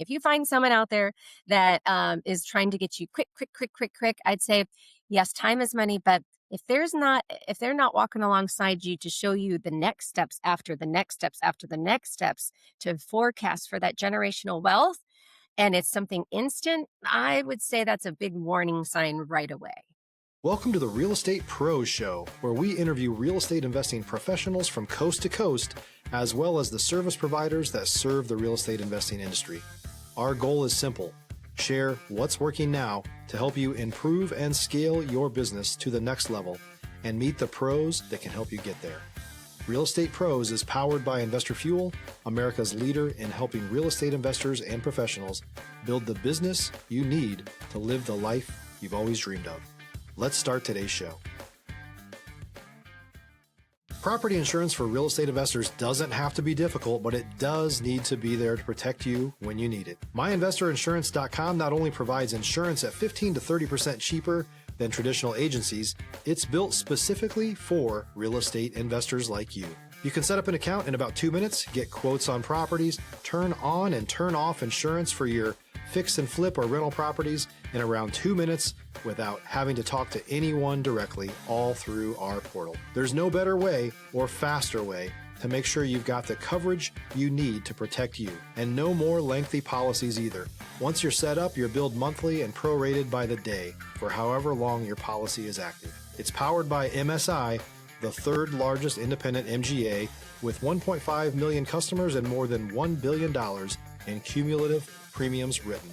If you find someone out there that is trying to get you quick, quick, quick, quick, quick, I'd say, yes, time is money, but if they're not walking alongside you to show you the next steps after the next steps after the next steps to forecast for that generational wealth, and it's something instant, I would say that's a big warning sign right away. Welcome to the Real Estate Pros Show, where we interview real estate investing professionals from coast to coast, as well as the service providers that serve the real estate investing industry. Our goal is simple: share what's working now to help you improve and scale your business to the next level and meet the pros that can help you get there. Real Estate Pros is powered by Investor Fuel, America's leader in helping real estate investors and professionals build the business you need to live the life you've always dreamed of. Let's start today's show. Property insurance for real estate investors doesn't have to be difficult, but it does need to be there to protect you when you need it. MyInvestorInsurance.com not only provides insurance at 15 to 30% cheaper than traditional agencies, it's built specifically for real estate investors like you. You can set up an account in about 2 minutes, get quotes on properties, turn on and turn off insurance for your fix and flip or rental properties in around 2 minutes without having to talk to anyone directly, all through our portal. There's no better way or faster way to make sure you've got the coverage you need to protect you, and no more lengthy policies either. Once you're set up, you're billed monthly and prorated by the day for however long your policy is active. It's powered by MSI, the third largest independent MGA, with 1.5 million customers and more than $1 billion in cumulative premiums written.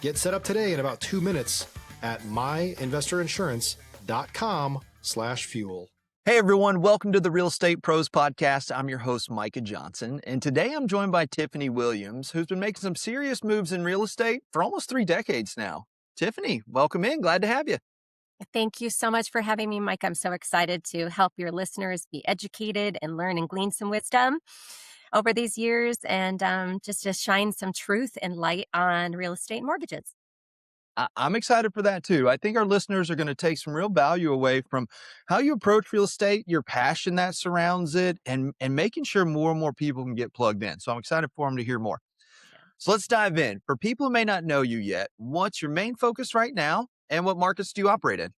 Get set up today in about 2 minutes at myinvestorinsurance.com/fuel. Hey everyone, welcome to the Real Estate Pros Podcast. I'm your host, Micah Johnson, and today I'm joined by Tiffany Williams, who's been making some serious moves in real estate for almost 3 decades now. Tiffany, welcome in. Glad to have you. Thank you so much for having me, Mike. I'm so excited to help your listeners be educated and learn and glean some wisdom over these years, and just to shine some truth and light on real estate mortgages. I'm excited for that too. I think our listeners are going to take some real value away from how you approach real estate, your passion that surrounds it, and making sure more and more people can get plugged in. So I'm excited for them to hear more. Yeah. So let's dive in. For people who may not know you yet, what's your main focus right now, and what markets do you operate in?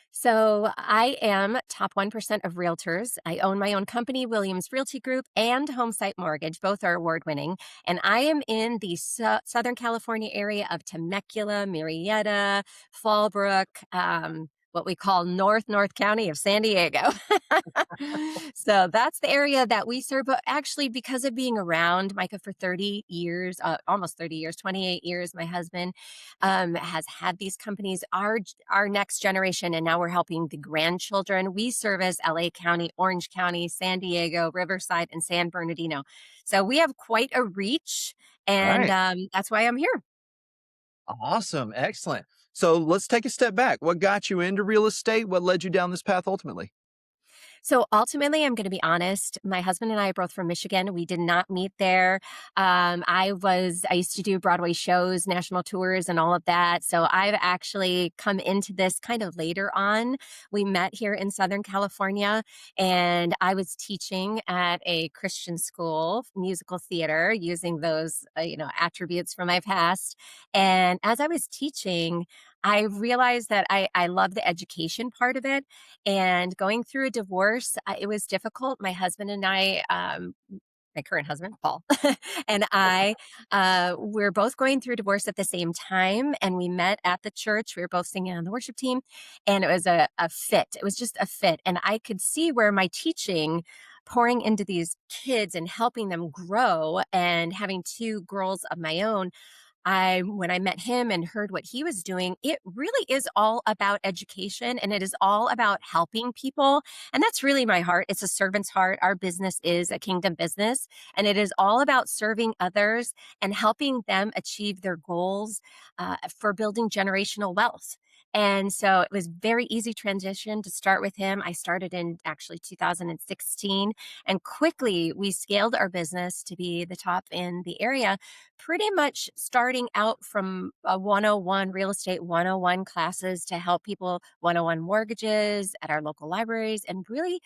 So I am top 1% of realtors. I own my own company, Williams Realty Group, and Homesite Mortgage. Both are award winning. And I am in the Southern California area of Temecula, Murrieta, Fallbrook, what we call North County of San Diego. So that's the area that we serve. But actually, because of being around Micah for 30 years, almost 30 years, 28 years, my husband has had these companies, our next generation, and now we're helping the grandchildren. We service LA County, Orange County, San Diego, Riverside, and San Bernardino. So we have quite a reach, and Right. that's why I'm here. Awesome. Excellent. So let's take a step back. What got you into real estate? What led you down this path ultimately? So ultimately, I'm going to be honest. My husband and I are both from Michigan. We did not meet there. I used to do Broadway shows, national tours, and all of that. So I've actually come into this kind of later on. We met here in Southern California, and I was teaching at a Christian school, musical theater, using those, attributes from my past. And as I was teaching, I realized that I love the education part of it. And going through a divorce, it was difficult. My husband and I, my current husband, Paul, and I, we're both going through divorce at the same time. And we met at the church. We were both singing on the worship team. And it was a fit. It was just a fit. And I could see where my teaching, pouring into these kids and helping them grow, and having 2 girls of my own, when I met him and heard what he was doing, it really is all about education, and it is all about helping people. And that's really my heart. It's a servant's heart. Our business is a kingdom business, and it is all about serving others and helping them achieve their goals for building generational wealth. And so it was very easy transition to start with him. I started in actually 2016, and quickly we scaled our business to be the top in the area, pretty much starting out from a 101 real estate 101 classes to help people 101 mortgages at our local libraries, and really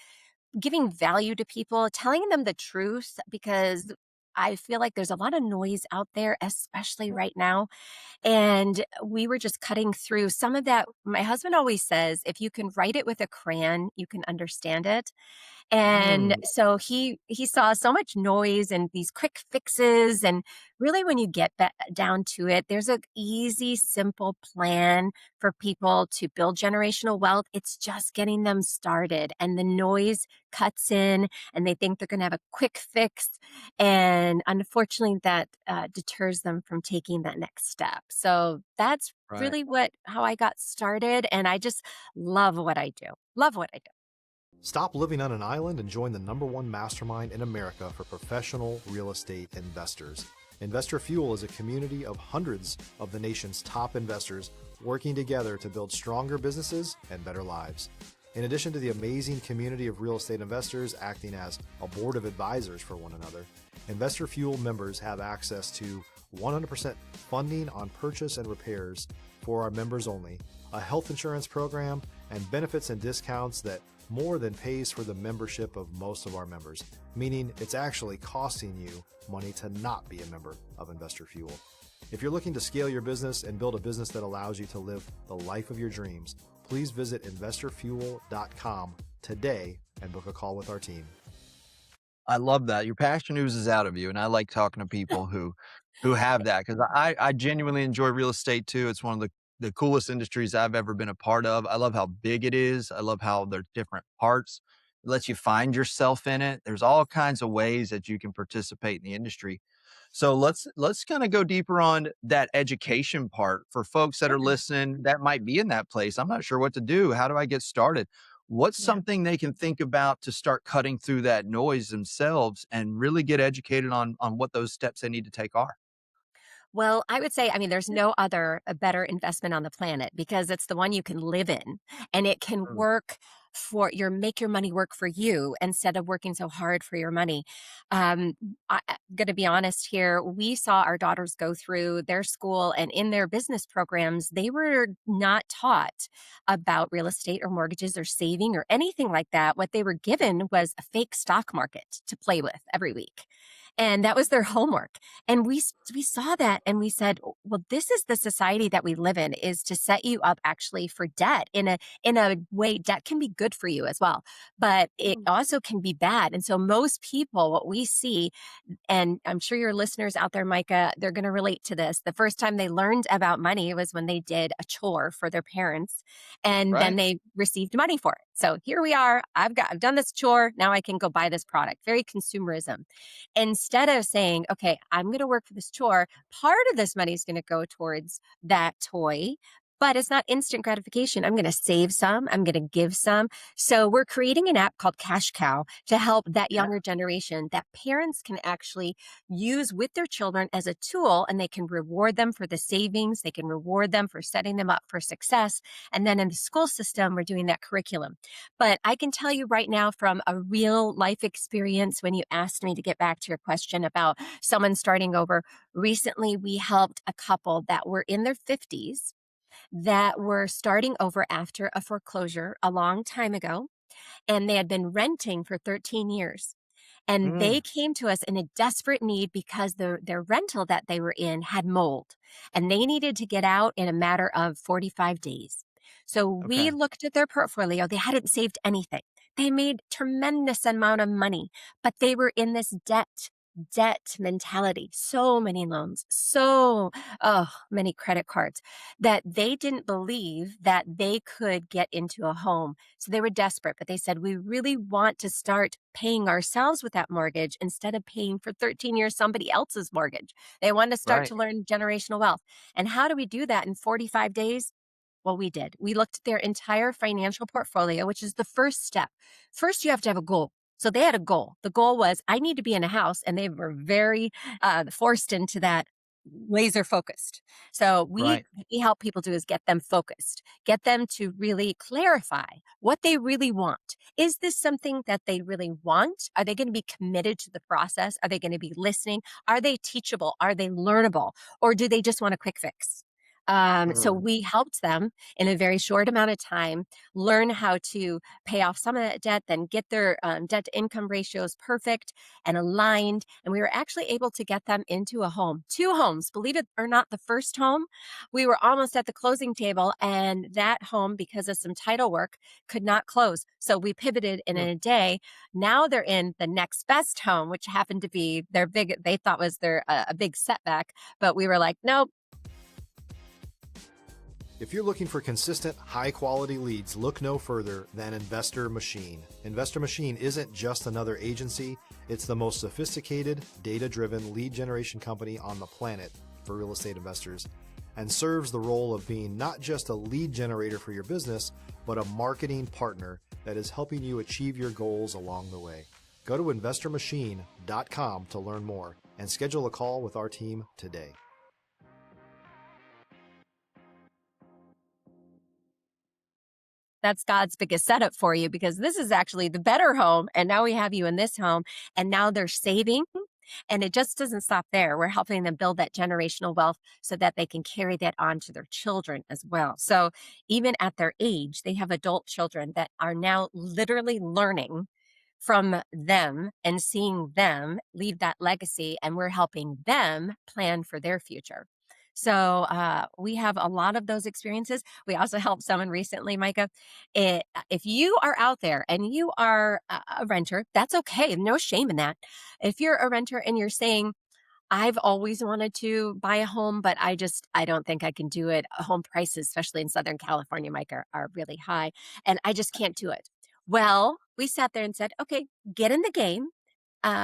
giving value to people, telling them the truth, because I feel like there's a lot of noise out there, especially right now. And we were just cutting through some of that. My husband always says, if you can write it with a crayon, you can understand it. And Mm, so he saw so much noise and these quick fixes, and really when you get down to it, there's a easy, simple plan for people to build generational wealth. It's just getting them started, and the noise cuts in, and they think they're going to have a quick fix, and unfortunately, that deters them from taking that next step. So that's right. really what how I got started, and I just love what I do. Love what I do. Stop living on an island and join the #1 mastermind in America for professional real estate investors. Investor Fuel is a community of hundreds of the nation's top investors working together to build stronger businesses and better lives. In addition to the amazing community of real estate investors acting as a board of advisors for one another, Investor Fuel members have access to 100% funding on purchase and repairs for our members only, a health insurance program, and benefits and discounts that more than pays for the membership of most of our members, meaning it's actually costing you money to not be a member of Investor Fuel. If you're looking to scale your business and build a business that allows you to live the life of your dreams, please visit investorfuel.com today and book a call with our team. I love that. Your passion oozes out of you, and I like talking to people who have that because I genuinely enjoy real estate too. It's one of the coolest industries I've ever been a part of. I love how big it is. I love how there's different parts. It lets you find yourself in it. There's all kinds of ways that you can participate in the industry. So let's kind of go deeper on that education part for folks that are Sure. listening that might be in that place. I'm not sure what to do. How do I get started? What's Yeah. something they can think about to start cutting through that noise themselves and really get educated on what those steps they need to take are? Well, I would say, I mean, there's no other a better investment on the planet because it's the one you can live in, and it can Mm, work for your make your money work for you instead of working so hard for your money. I'm going to be honest here. We saw our daughters go through their school, and in their business programs, they were not taught about real estate or mortgages or saving or anything like that. What they were given was a fake stock market to play with every week. And that was their homework. And we saw that and we said, well, this is the society that we live in, is to set you up actually for debt in a way. Debt can be good for you as well, but it also can be bad. And so most people, what we see, and I'm sure your listeners out there, Micah, they're going to relate to this. The first time they learned about money was when they did a chore for their parents, and then right, they received money for it. So here we are. I've done this chore. Now I can go buy this product. Very consumerism. Instead of saying, okay, I'm going to work for this chore, part of this money is going to go towards that toy. But it's not instant gratification. I'm going to save some. I'm going to give some. So we're creating an app called Cash Cow to help that yeah, younger generation that parents can actually use with their children as a tool, and they can reward them for the savings. They can reward them for setting them up for success. And then in the school system, we're doing that curriculum. But I can tell you right now from a real life experience, when you asked me to get back to your question about someone starting over, recently we helped a couple that were in their 50s that were starting over after a foreclosure a long time ago, and they had been renting for 13 years. And they mm, came to us in a desperate need because their rental that they were in had mold, and they needed to get out in a matter of 45 days. So we okay, looked at their portfolio. They hadn't saved anything. They made tremendous amount of money, but they were in this debt mentality, so many loans, so many credit cards, that they didn't believe that they could get into a home. So they were desperate, but they said, we really want to start paying ourselves with that mortgage instead of paying for 13 years somebody else's mortgage. They wanted to start right, to learn generational wealth. And how do we do that in 45 days? Well, we did. We looked at their entire financial portfolio, which is the first step. First, you have to have a goal. So they had a goal. The goal was, I need to be in a house, and they were very forced into that, laser focused. So right, we help people do is get them focused, get them to really clarify what they really want. Is this something that they really want? Are they going to be committed to the process? Are they going to be listening? Are they teachable? Are they learnable? Or do they just want a quick fix? So Mm. we helped them in a very short amount of time learn how to pay off some of that debt, then get their debt to income ratios perfect and aligned. And we were actually able to get them into a home, two homes, believe it or not. The first home, we were almost at the closing table, and that home, because of some title work, could not close. So we pivoted in Mm. a day. Now they're in the next best home, which happened to be their big, they thought was their a big setback. But we were like, nope. If you're looking for consistent, high-quality leads, look no further than Investor Machine. Investor Machine isn't just another agency, it's the most sophisticated, data-driven lead generation company on the planet for real estate investors, and serves the role of being not just a lead generator for your business, but a marketing partner that is helping you achieve your goals along the way. Go to investormachine.com to learn more and schedule a call with our team today. That's God's biggest setup for you, because this is actually the better home. And now we have you in this home, and now they're saving. And it just doesn't stop there. We're helping them build that generational wealth so that they can carry that on to their children as well. So even at their age, they have adult children that are now literally learning from them and seeing them leave that legacy, and we're helping them plan for their future. So we have a lot of those experiences. We also helped someone recently, Micah. If you are out there and you are a renter, that's okay. No shame in that. If you're a renter and you're saying, I've always wanted to buy a home, but I don't think I can do it. Home prices, especially in Southern California, Mike, are really high, and I just can't do it. Well, we sat there and said, okay, get in the game.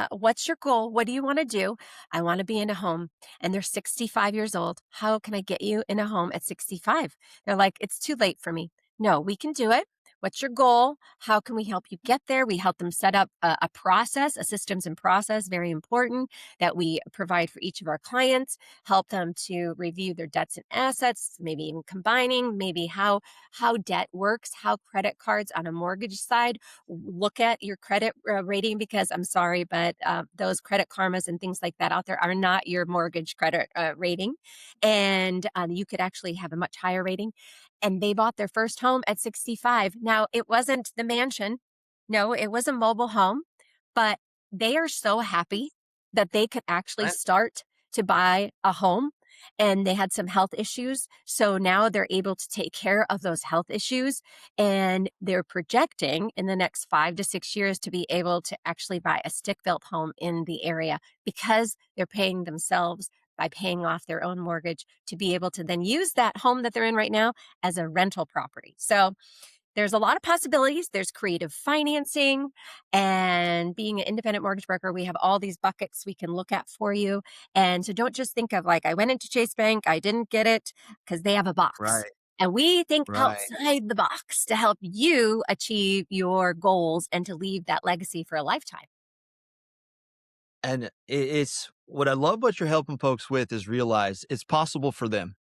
What's your goal? What do you want to do? I want to be in a home. And they're 65 years old. How can I get you in a home at 65? They're like, it's too late for me. No, we can do it. What's your goal? How can we help you get there? We help them set up a process, a systems and process, very important, that we provide for each of our clients, help them to review their debts and assets, maybe even combining, maybe how debt works, how credit cards on a mortgage side look at your credit rating, because I'm sorry, but those credit karmas and things like that out there are not your mortgage credit rating. And you could actually have a much higher rating. And they bought their first home at 65. Now, it wasn't the mansion. No, it was a mobile home, but they are so happy that they could actually Right. start to buy a home, and they had some health issues. So now they're able to take care of those health issues, and they're projecting in the next 5 to 6 years to be able to actually buy a stick-built home in the area, because they're paying themselves by paying off their own mortgage to be able to then use that home that they're in right now as a rental property. So there's a lot of possibilities. There's creative financing, and being an independent mortgage broker, we have all these buckets we can look at for you. And so don't just think of like, I went into Chase Bank, I didn't get it, because they have a box. Right. And we think Right. outside the box to help you achieve your goals and to leave that legacy for a lifetime. And it's what I love what you're helping folks with is realize it's possible for them.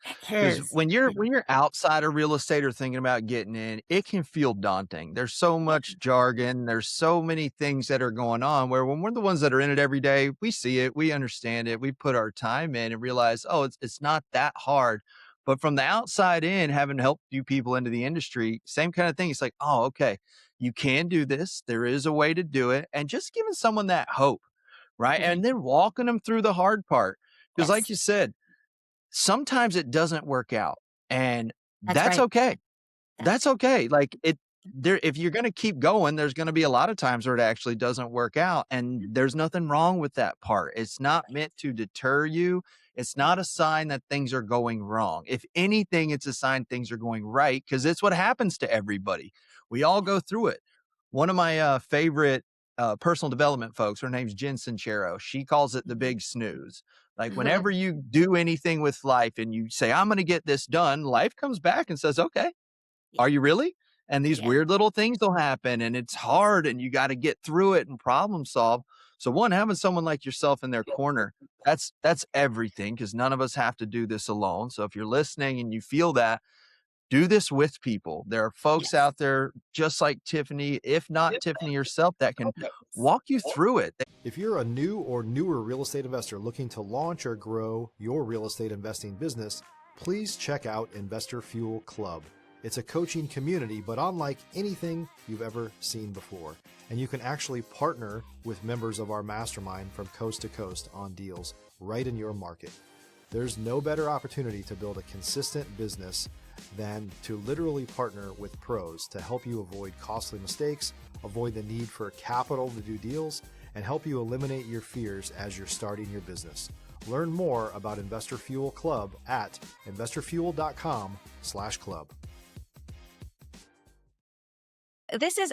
It 'Cause is. when you're outside of real estate or thinking about getting in, it can feel daunting. There's so much jargon, there's so many things that are going on where when we're the ones that are in it every day, we see it, we understand it, we put our time in and realize, oh, it's not that hard. But from the outside in, having helped you people into the industry, same kind of thing. It's like, oh, okay, you can do this. There is a way to do it. And just giving someone that hope, right? Mhm. And then walking them through the hard part. Because like Yes, you said, sometimes it doesn't work out, and that's that's right. okay. That's That's okay. Like it there if you're gonna keep going, there's gonna be a lot of times where it actually doesn't work out, and there's nothing wrong with that part. It's not meant to deter you. It's not a sign that things are going wrong. If anything, it's a sign things are going right because it's what happens to everybody. We all go through it. One of my favorite personal development folks, her name's Jen Sincero. She calls it the Mhm. big snooze. Like whenever you do anything with life and you say, I'm going to get this done, life comes back and says, okay, Yeah, are you really? And these yeah, weird little things will happen and it's hard and you got to get through it and problem solve. So one, having someone like yourself in their corner, that's everything because none of us have to do this alone. So if you're listening and you feel that, do this with people. There are folks yes. out there just like Tiffany, if not Tiffany herself, that can walk you through it. If you're a new or newer real estate investor looking to launch or grow your real estate investing business, please check out Investor Fuel Club. It's a coaching community, but unlike anything you've ever seen before. And you can actually partner with members of our mastermind from coast to coast on deals right in your market. There's no better opportunity to build a consistent business than to literally partner with pros to help you avoid costly mistakes, avoid the need for capital to do deals, and help you eliminate your fears as you're starting your business. Learn more about Investor Fuel Club at investorfuel.com/club.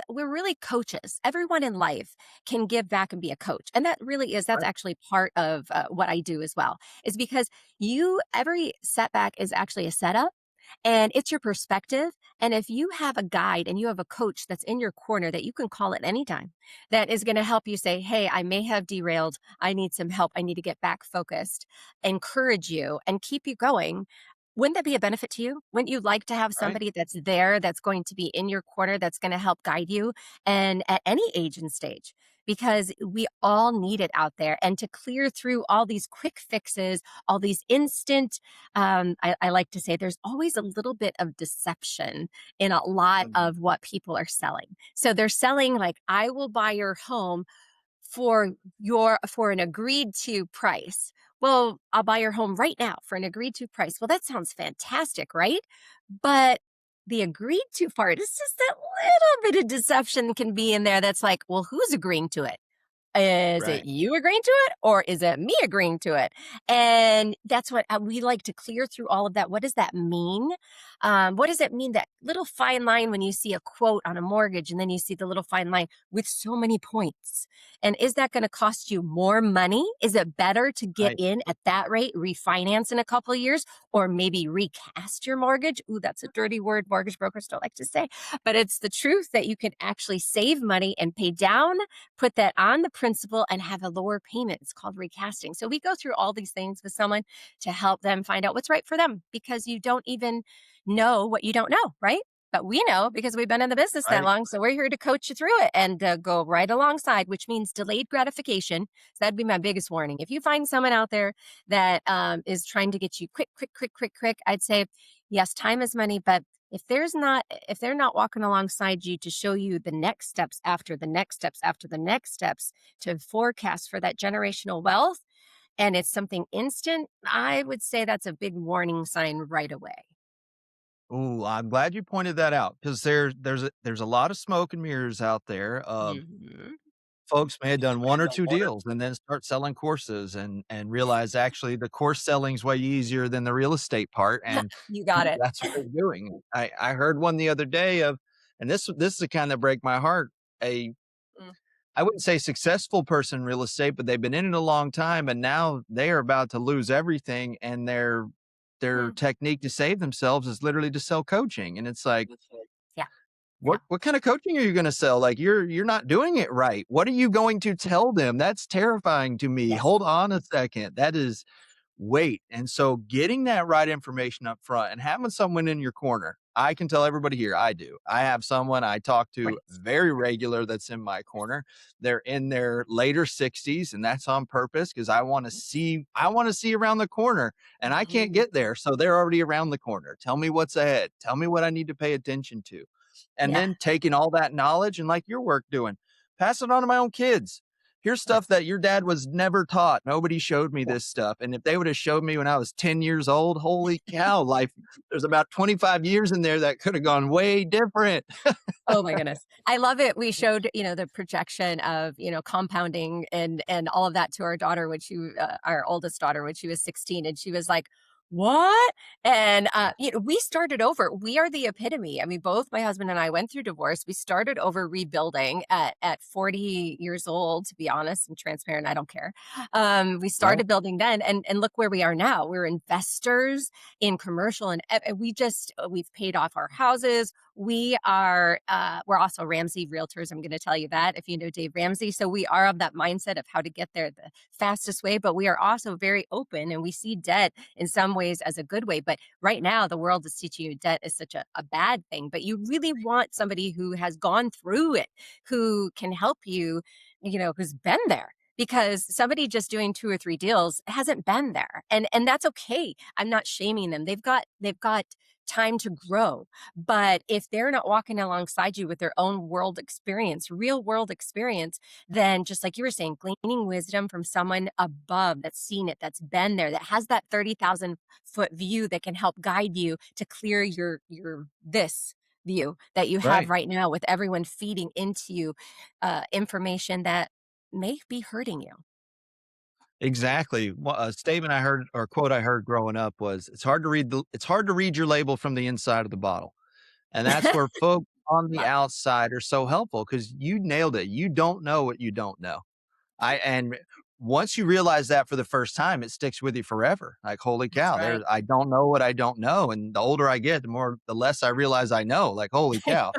We're really coaches. Everyone in life can give back and be a coach. And that's Right. actually part of what I do as well, is because every setback is actually a setup and it's your perspective. And if you have a guide and you have a coach that's in your corner that you can call at any time, that is going to help you say, hey, I may have derailed. I need some help. I need to get back focused, encourage you and keep you going. Wouldn't that be a benefit to you? Wouldn't you like to have Right. somebody that's there, that's going to be in your corner, that's going to help guide you and at any age and stage? Because we all need it out there. And to clear through all these quick fixes, all these instant, I like to say there's always a little bit of deception in a lot Mhm. of what people are selling. So they're selling like, I will buy your home for an agreed to price. Well, I'll buy your home right now for an agreed to price. Well, that sounds fantastic, right? But the agreed to part is just that little bit of deception can be in there that's like, well, who's agreeing to it? Is it Right. you agreeing to it or is it me agreeing to it? And that's what we like to clear through all of that. What does that mean? What does it mean? That little fine line when you see a quote on a mortgage and then you see the little fine line with so many points. And is that going to cost you more money? Is it better to get Right. in at that rate, refinance in a couple of years, or maybe recast your mortgage? Ooh, that's a dirty word mortgage brokers don't like to say, but it's the truth that you can actually save money and pay down, put that on the principal and have a lower payment. It's called recasting. So we go through all these things with someone to help them find out what's right for them because you don't even know what you don't know, right? But we know because we've been in the business that Right. long. So we're here to coach you through it and go right alongside, which means delayed gratification. So that'd be my biggest warning. If you find someone out there that is trying to get you quick, quick, quick, quick, quick, I'd say, yes, time is money, but if they're not walking alongside you to show you the next steps after the next steps after the next steps to forecast for that generational wealth and it's something instant, I would say that's a big warning sign right away. Ooh, I'm glad you pointed that out because there's a lot of smoke and mirrors out there of Mhm. folks may have done 1 or 2 deals and then start selling courses and realize actually the course selling's way easier than the real estate part, and You got it. that's what they're doing. I heard one the other day of and this is the kind that break my heart, a Mm, I wouldn't say successful person in real estate, but they've been in it a long time, and now they are about to lose everything, and their mm. technique to save themselves is literally to sell coaching, and it's like, Yeah, yeah, what kind of coaching are you gonna sell? Like, you're not doing it right. What are you going to tell them? That's terrifying to me. yes, Hold on a second. That is wait. And so getting that right information up front and having someone in your corner, I can tell everybody here, I do. I have someone I talk to great. very regular that's in my corner. They're in their later 60s, and that's on purpose because I want to see around the corner and I can't Mhm. get there. So they're already around the corner. Tell me what's ahead. Tell me what I need to pay attention to. And Yeah, then taking all that knowledge and like your work doing, pass it on to my own kids. Here's stuff yes, that your dad was never taught. Nobody showed me yeah. this stuff. And if they would have showed me when I was 10 years old, holy cow, life, there's about 25 years in there that could have gone way different. Oh my goodness. I love it. We showed, the projection of, compounding and all of that to our daughter when our oldest daughter when she was 16 and she was like, "What?" And we started over. We are the epitome. I mean, both my husband and I went through divorce. We started over rebuilding at 40 years old, to be honest and transparent. I don't care. We Right. started building then and look where we are now. We're investors in commercial and we've paid off our houses. We're also Ramsey realtors. I'm going to tell you that if you know Dave Ramsey. So we are of that mindset of how to get there the fastest way, but we are also very open and we see debt in some ways as a good way. But right now, the world is teaching you debt is such a bad thing. But you really want somebody who has gone through it, who can help you, who's been there. because somebody just doing 2 or 3 deals hasn't been there, and that's okay. I'm not shaming them. They've got time to grow, but if they're not walking alongside you with their own world experience, real world experience, then just like you were saying, gleaning wisdom from someone above that's seen it, that's been there, that has that 30,000-foot view that can help guide you to clear your this view that you have Right. right now with everyone feeding into you, information that may be hurting you. Exactly. A statement I heard or quote I heard growing up was, it's hard to read your label from the inside of the bottle." And that's where folks on the Love outside are so helpful because you nailed it. You don't know what you don't know. it. And once you realize that for the first time, it sticks with you forever. Like, holy That's cow, right. I don't know what I don't know. And the older I get, the less I realize I know. Like, holy cow.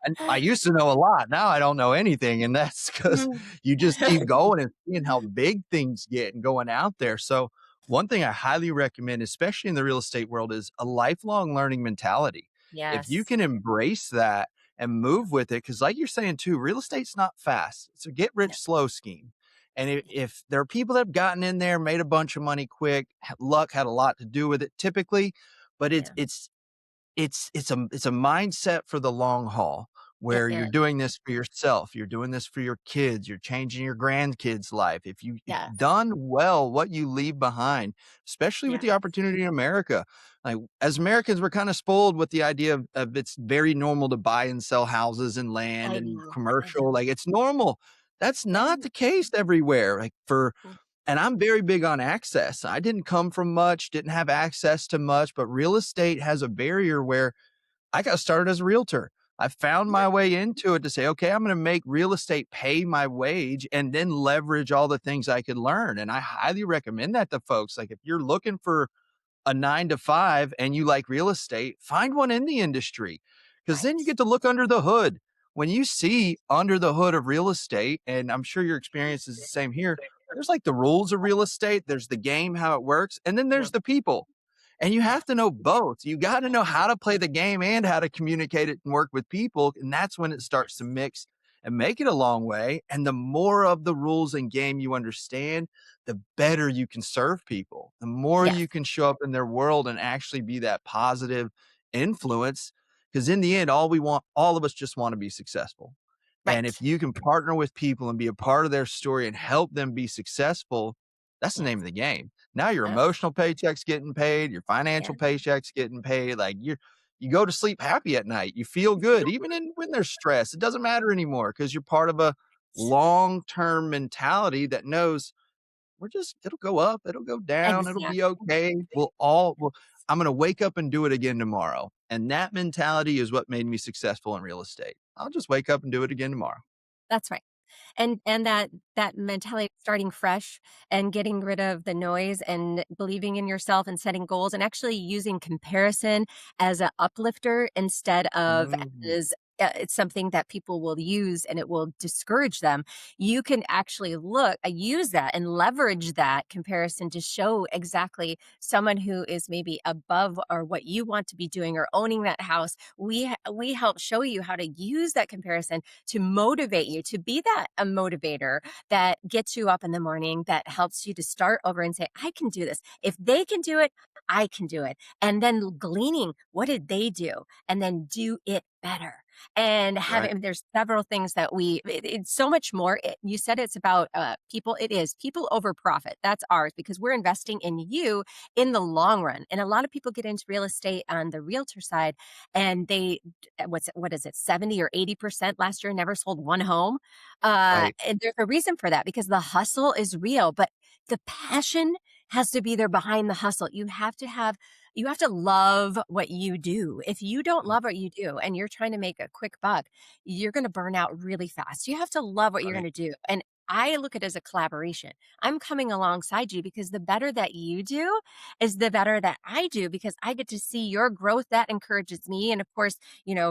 And I used to know a lot. Now I don't know anything. And that's because Mm. you just keep going and seeing how big things get and going out there. So, one thing I highly recommend, especially in the real estate world, is a lifelong learning mentality. If you Yes. can embrace that and move with it, because like you're saying too, real estate's not fast. It's a get No. rich slow scheme. And if there are people that have gotten in there, made a bunch of money quick, luck had a lot to do with it typically, but Yeah. it's a mindset for the long haul It where you're is. doing this for yourself, you're doing this for your kids, you're changing your grandkids' life. If Yes. done well, what you leave behind, especially with Yeah. the opportunity in America. Like as Americans, we're kind of spoiled with the idea of it's very normal to buy and sell houses and land I and know. I commercial. know. Like it's normal. That's I not know. the case everywhere. Mm. And I'm very big on access. I didn't come from much, didn't have access to much, but real estate has a barrier where I got started as a realtor. I found Yeah. my way into it to say, okay, I'm going to make real estate pay my wage and then leverage all the things I could learn. And I highly recommend that to folks. Like if you're looking for a 9 to 5 and you like real estate, find one in the industry because then you Right. get to look under the hood. When you see under the hood of real estate, and I'm sure your experience is the same here, there's like the rules of real estate, there's the game, how it works, and then Yeah. there's the people. And you Yeah. have to know both. You got to know how to play the game and how to communicate it and work with people. And that's when it starts to Yes. mix and make it a long way. And the more of the rules and game you understand, the better you can serve people, the more Yes. you can show up in their world and actually be that positive influence. Because in the end, all of us just want to be successful. And if Right. you can partner with people and be a part of their story and help them be successful, that's the Yes. name of the game. Now your Yes. emotional paycheck's getting paid, your Yeah. financial paycheck's getting paid. Like you go to sleep happy at night. You feel good, even when there's stress. It doesn't matter anymore because you're part of a long-term mentality that knows it'll go up, it'll go down, it'll be Exactly. okay. I'm going to wake up and do it again tomorrow. And that mentality is what made me successful in real estate. I'll just wake up and do it again tomorrow. That's right. And that mentality of starting fresh and getting rid of the noise and believing in yourself and setting goals and actually using comparison as a uplifter instead of Mhm. as it's something that people will use and it will discourage them. You can actually use that and leverage that comparison to show exactly someone who is maybe above or what you want to be doing or owning that house. We help show you how to use that comparison to motivate you, to be that a motivator that gets you up in the morning, that helps you to start over and say, I can do this. If they can do it, I can do it. And then gleaning, what did they do? And then do it better. And Right. having, there's several things that it's so much more. You said it's about people. It is people over profit. That's ours because we're investing in you in the long run. And a lot of people get into real estate on the realtor side and what is it, 70 or 80% last year never sold one home. Right. And there's a reason for that because the hustle is real, but the passion has to be there behind the hustle. You have to love what you do. If you don't love what you do and you're trying to make a quick buck, you're going to burn out really fast. You have to love what you're Right. going to do. And I look at it as a collaboration. I'm coming alongside you because the better that you do is the better that I do because I get to see your growth. That encourages me. And of course,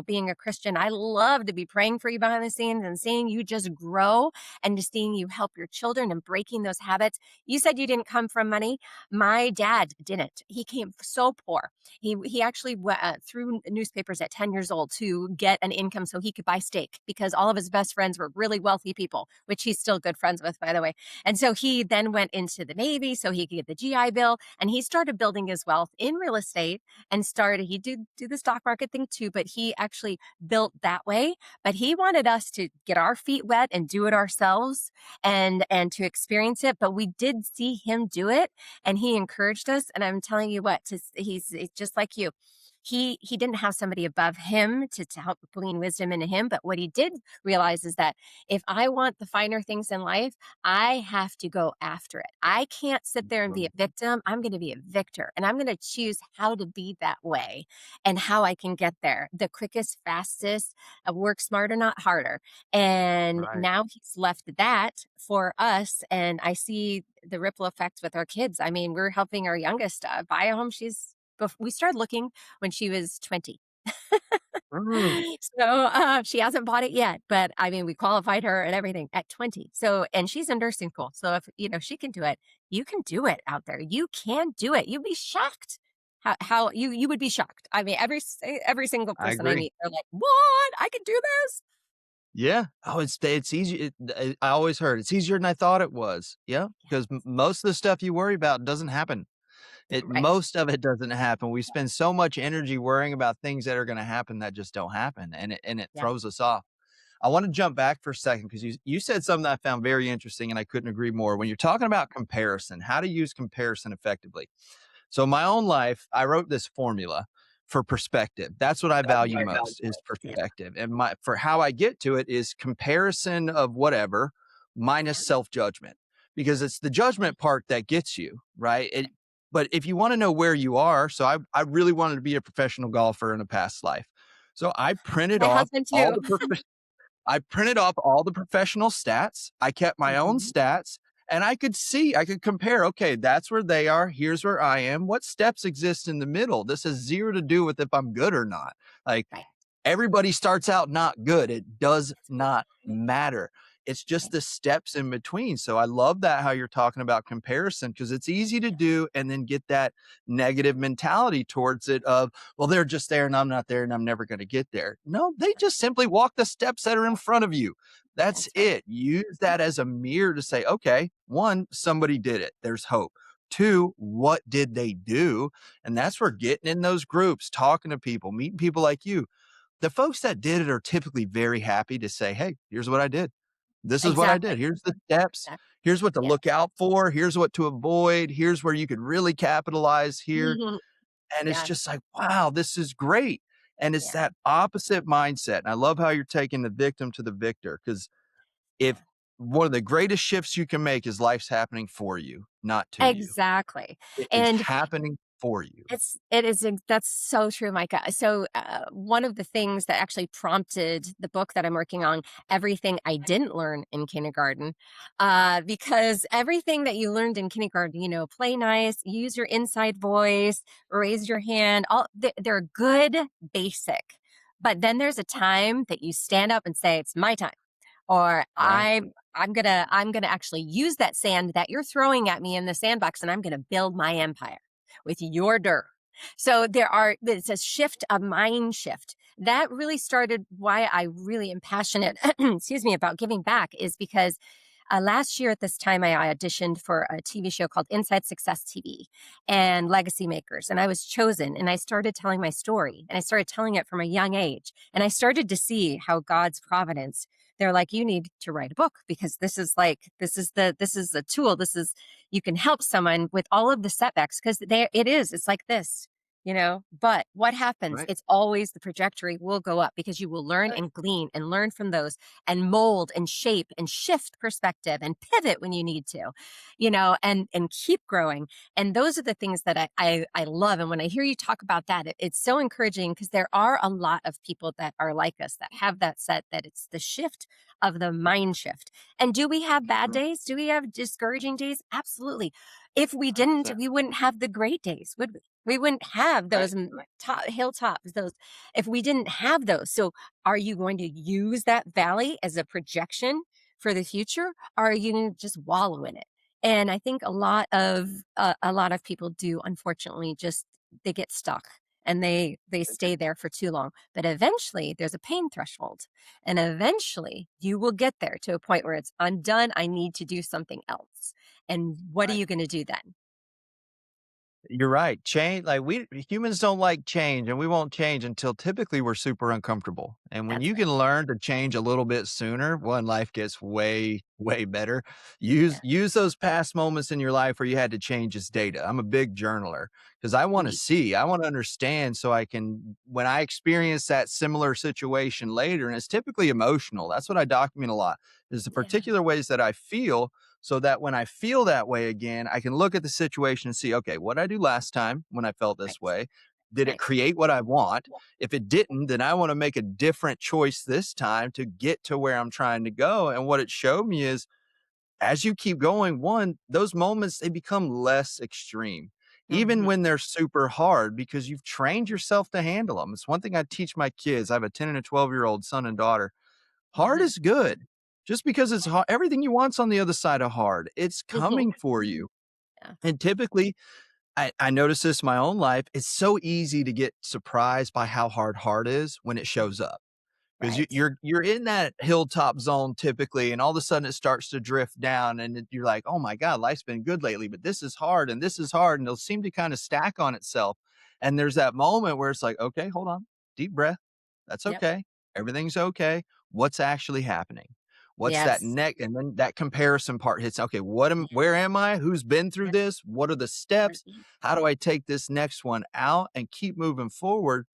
being a Christian, I love to be praying for you behind the scenes and seeing you just grow and just seeing you help your children and breaking those habits. You said you didn't come from money. My dad didn't. He came so poor. He actually threw newspapers at 10 years old to get an income so he could buy steak because all of his best friends were really wealthy people, which he's still good friends with, by the way. And so he then went into the Navy so he could get the GI Bill, and he started building his wealth in real estate and started. He did do the stock market thing too, but he actually built that way. But he wanted us to get our feet wet and do it ourselves and to experience it. But we did see him do it, and he encouraged us. And I'm telling you what, he's just like you. He didn't have somebody above him to help glean wisdom into him. But what he did realize is that if I want the finer things in life, I have to go after it. I can't sit there and be a victim. I'm going to be a victor, and I'm going to choose how to be that way and how I can get there the quickest, fastest, work smarter, not harder. And Right. now he's left that for us. And I see the ripple effects with our kids. I mean, we're helping our youngest buy a home. We started looking when she was 20. Mm, So, she hasn't bought it yet, but I mean, we qualified her and everything at 20. So, and she's in nursing school. So if, she can do it, you can do it out there. You can do it. You'd be shocked how you would be shocked. I mean, every single I person I agree. meet, they're like, "What? I can do this?" Yeah. Oh, it's easy. I always heard it's easier than I thought it was. Yeah, because Yes. most of the stuff you worry about doesn't happen. Right. Most of it doesn't happen. We spend so much energy worrying about things that are going to happen that just don't happen, and it Yeah. throws us off. I want to jump back for a second because you said something that I found very interesting, and I couldn't agree more. When you're talking about comparison, how to use comparison effectively. So in my own life, I wrote this formula for perspective. That's what I value most is Yeah. perspective. And my for how I get to it is comparison of whatever minus Yeah. self-judgment. Because it's the Mm. judgment part that gets you, right? But if you want to know where you are, so I really wanted to be a professional golfer in a past life. So My husband too. I printed off all the professional stats. I kept my own Mhm. stats and I could compare, okay, that's where they are. Here's where I am. What steps exist in the middle? This has zero to do with if I'm good or not. Like Right. everybody starts out not good. It does not Right. matter. It's just Right. the steps in between. So I love that how you're talking about comparison because it's easy to do and then get that negative mentality towards it of, well, they're just there and I'm not there and I'm never going to get there. No, they just simply walk the steps that are in front of you. That's That's right. it. Use that as a mirror to say, okay, one, somebody did it. There's hope. Two, what did they do? And that's where getting in those groups, talking to people, meeting people like you, the folks that did it are typically very happy to say, hey, here's what I did. This is what I did. Exactly. Here's the steps. Exactly. Here's what to Yeah. look out for. Here's what to avoid. Here's where you could really capitalize here. Mhm. And it's Yeah. just like, wow, this is great. And it's Yeah. that opposite mindset. And I love how you're taking the victim to the victor because if Yeah. one of the greatest shifts you can make is life's happening for you, not to you. Exactly. It is And happening for you. that's so true, Micah. So, one of the things that actually prompted the book that I'm working on, Everything I Didn't Learn in Kindergarten, because everything that you learned in kindergarten, play nice, use your inside voice, raise your hand, they're good, basic. But then there's a time that you stand up and say, "It's my time." Or Right. I'm gonna actually use that sand that you're throwing at me in the sandbox, and I'm gonna build my empire with your dirt. So it's a shift, a mind shift. That really started why I really am passionate, excuse me, about giving back is because last year at this time, I auditioned for a TV show called Inside Success TV and Legacy Makers. And I was chosen and I started telling my story and I started telling it from a young age. And I started to see how God's providence, they're like, you need to write a book because this is a tool. You can help someone with all of the setbacks because it's like this. But what happens? Right. It's always the trajectory will go up because you will learn and glean and learn from those and mold and shape and shift perspective and pivot when you need to, and keep growing. And those are the things that I love. And when I hear you talk about that, it's so encouraging because there are a lot of people that are like us that have that set that it's the shift of the mind shift. And do we have bad Mhm. days? Do we have discouraging days? Absolutely. If we didn't, 100%. we wouldn't have the great days, would we? We wouldn't have Right. those hilltops, those if we didn't have those. So are you going to use that valley as a projection for the future? Or are you going to just wallow in it? And I think a lot of people do, unfortunately, just they get stuck and they stay there for too long. But eventually there's a pain threshold. And eventually you will get there to a point where it's, I'm done. I need to do something else. And what are Right. you going to do then? You're right. Change, like we humans don't like change, and we won't change until typically we're super uncomfortable. And when That's you right. can learn to change a little bit sooner, one, life gets way, way better. Use Yeah. use those past moments in your life where you had to change as data. I'm a big journaler because I want to Sweet. see, I want to understand so I can, when I experience that similar situation later, and it's typically emotional. That's what I document a lot, is the Yeah. particular ways that I feel, so that when I feel that way again, I can look at the situation and see, okay, what did I do last time when I felt this Right. way? Did it Right. create what I want? If it didn't, then I want to make a different choice this time to get to where I'm trying to go. And what it showed me is, as you keep going, one, those moments, they become less extreme, even Hmm. when they're super hard, because you've trained yourself to handle them. It's one thing I teach my kids. I have a 10 and a 12-year-old son and daughter. Hard Hmm. is good. Just because it's hard, everything you want's on the other side of hard. It's Hmm. coming for you. Yeah. And typically, I notice this in my own life. It's so easy to get surprised by how hard is when it shows up. Because Right. you're in that hilltop zone typically, and all of a sudden it starts to drift down, and you're like, oh my God, life's been good lately, but this is hard and this is hard, and it'll seem to kind of stack on itself. And there's that moment where it's like, okay, hold on, deep breath. That's Yep. okay. Everything's okay. What's actually happening? What's that Yes. neck? And then that comparison part hits. Okay, where am I? Who's been through Yep. this? What are the steps? Right. How do I take this next one out and keep moving forward?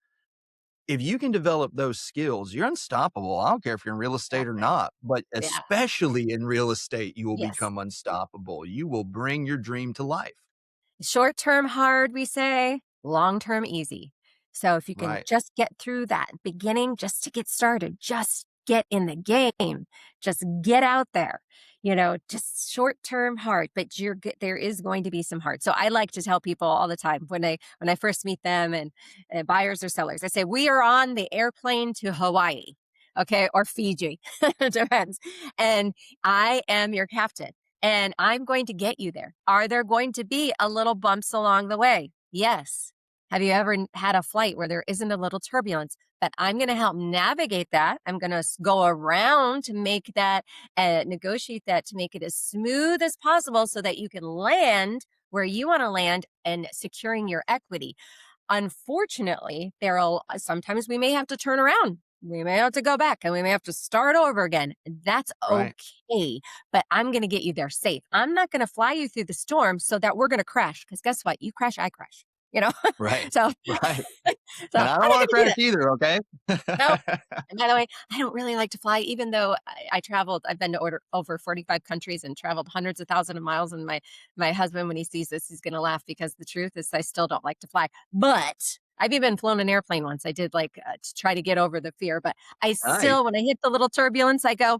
If you can develop those skills, you're unstoppable. I don't care if you're in real estate That's or right. not, but Yeah. especially in real estate, you will Yes. become unstoppable. You will bring your dream to life. Short term hard, we say, long term easy. So if you can Right. just get through that beginning, just to get started, just get in the game, just get out there, just short term hard, but there is going to be some hard. So I like to tell people all the time when I first meet them and buyers or sellers, I say, we are on the airplane to Hawaii. Okay, or Fiji, depends. And I am your captain and I'm going to get you there. Are there going to be a little bumps along the way? Yes. Have you ever had a flight where there isn't a little turbulence? But I'm going to help navigate that. I'm going to go around to make that, negotiate that to make it as smooth as possible so that you can land where you want to land and securing your equity. Unfortunately, there'll sometimes we may have to turn around. We may have to go back and we may have to start over again. That's Right. okay. But I'm going to get you there safe. I'm not going to fly you through the storm so that we're going to crash. Because guess what? You crash, I crash. You know? Right. so, Right. so And I I'm don't not want going to to do crash that. either. Okay. No. And by the way, I don't really like to fly, even though I traveled. I've been to over 45 countries and traveled hundreds of thousands of miles. And my husband, when he sees this, he's going to laugh because the truth is I still don't like to fly. But I've even flown an airplane once. I did like to try to get over the fear. But I Nice. still, when I hit the little turbulence, I go,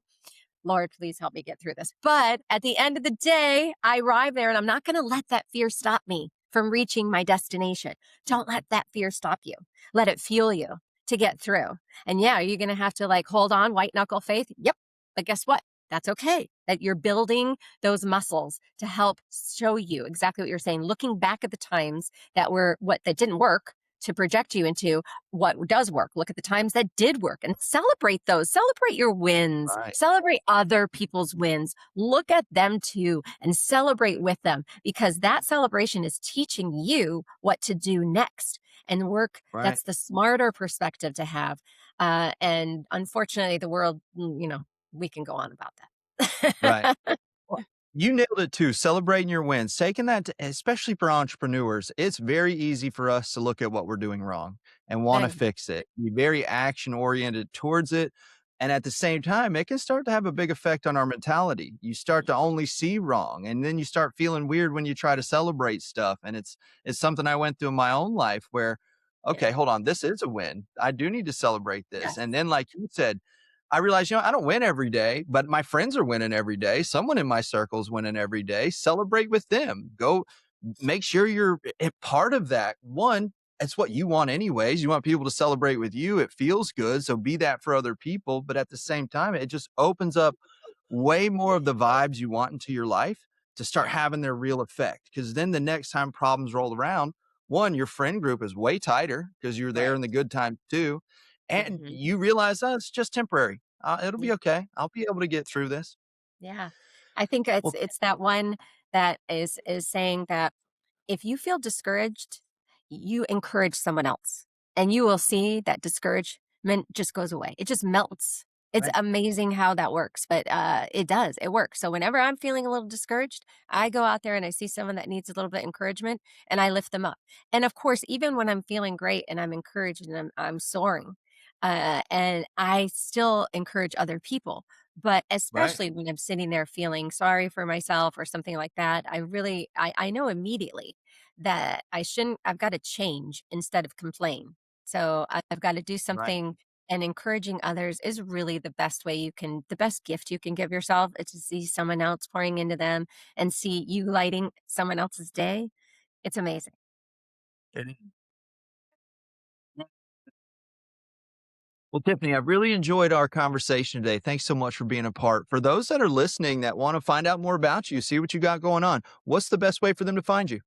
Lord, please help me get through this. But at the end of the day, I arrive there and I'm not going to let that fear stop me from reaching my destination. Don't let that fear stop you. Let it fuel you to get through. And yeah, you're going to have to like hold on, white knuckle faith. Yep. But guess what? That's okay. That you're building those muscles to help show you exactly what you're saying. Looking back at the times that didn't work to project you into what does work. Look at the times that did work and celebrate those. Celebrate your wins. Right. Celebrate other people's wins. Look at them too and celebrate with them because that celebration is teaching you what to do next and work. Right. That's the smarter perspective to have. And unfortunately, the world, we can go on about Right. that. Well, you nailed it too. Celebrating your wins, taking that, especially for entrepreneurs, it's very easy for us to look at what we're doing wrong and want to Right. fix it. Be very action oriented towards it. And at the same time, it can start to have a big effect on our mentality. You start to only see wrong, and then you start feeling weird when you try to celebrate stuff. And it's something I went through in my own life where, Yeah. okay, hold on, this is a win. I do need to celebrate this. Yes. And then, like you said, I realized, I don't win every day, but my friends are winning every day. Someone in my circle is winning every day. Celebrate with them. Go make sure you're a part of that. One, it's what you want anyways. You want people to celebrate with you. It feels good. So be that for other people. But at the same time, it just opens up way more of the vibes you want into your life to start Yeah. having their real effect. Because then the next time problems roll around, one, your friend group is way tighter because you're there Right. in the good times too. And Mhm. you realize, oh, it's just temporary. It'll Yeah. be okay. I'll be able to get through this. Yeah. I think it's Well, it's that one that is saying that if you feel discouraged, you encourage someone else, and you will see that discouragement just goes away. It just melts. It's right, amazing how that works, but it does. It works. So whenever I'm feeling a little discouraged, I go out there and I see someone that needs a little bit of encouragement, and I lift them up. And of course, even when I'm feeling great and I'm encouraged and I'm soaring, and I still encourage other people. But right, especially when I'm sitting there feeling sorry for myself or something like that, I know immediately that I've got to change instead of complain. So I've got to do right. something, and encouraging others is really the best gift you can give yourself is to see someone else pouring into them and see you lighting someone else's day. It's amazing. It is. Well, Tiffany, I've really enjoyed our conversation today. Thanks so much for being a part. For those that are listening that want to find out more about you, see what you got going on, what's the best way for them to find you?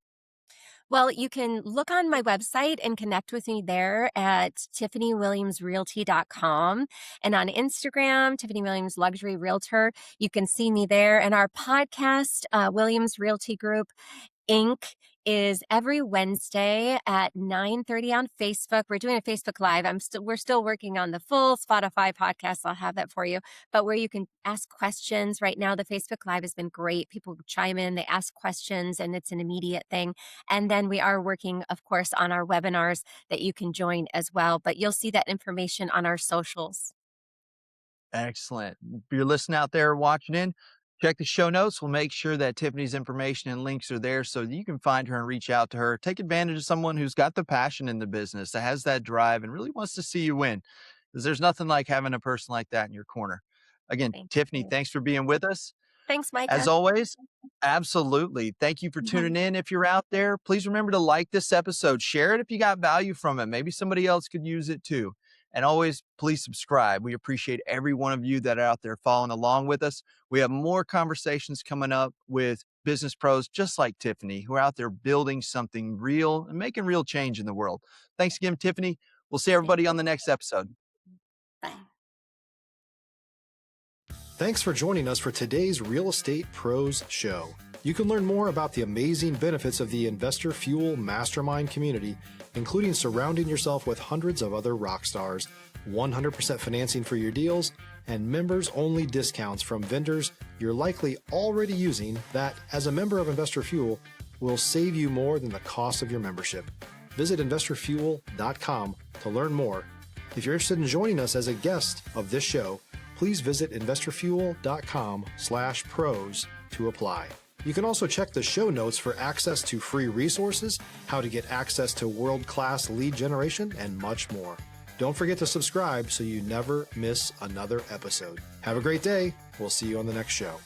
Well, you can look on my website and connect with me there at tiffanywilliamsrealty.com, and on Instagram, Tiffany Williams Luxury Realtor. You can see me there. And our podcast, Williams Realty Group Inc. is every Wednesday at 9:30 on Facebook. We're doing a Facebook Live. We're still working on the full Spotify podcast. I'll have that for you. But where you can ask questions. Right now, the Facebook Live has been great. People chime in, they ask questions, and it's an immediate thing. And then we are working, of course, on our webinars that you can join as well. But you'll see that information on our socials. Excellent. If you're listening out there watching in, check the show notes. We'll make sure that Tiffany's information and links are there so that you can find her and reach out to her. Take advantage of someone who's got the passion in the business, that has that drive and really wants to see you win. Because there's nothing like having a person like that in your corner. Again, Thank Tiffany, you. thanks for being with us. Thanks, As Micah. always, absolutely. Thank you for tuning in. If you're out there, please remember to like this episode, share it if you got value from it. Maybe somebody else could use it too. And always, please subscribe. We appreciate every one of you that are out there following along with us. We have more conversations coming up with business pros just like Tiffany, who are out there building something real and making real change in the world. Thanks again, Tiffany. We'll see Thank everybody on you. the next episode. Bye. Thanks for joining us for today's Real Estate Pros Show. You can learn more about the amazing benefits of the Investor Fuel Mastermind community, including surrounding yourself with hundreds of other rock stars, 100% financing for your deals, and members-only discounts from vendors you're likely already using that, as a member of Investor Fuel, will save you more than the cost of your membership. Visit investorfuel.com to learn more. If you're interested in joining us as a guest of this show, please visit investorfuel.com/pros to apply. You can also check the show notes for access to free resources, how to get access to world-class lead generation, and much more. Don't forget to subscribe so you never miss another episode. Have a great day. We'll see you on the next show.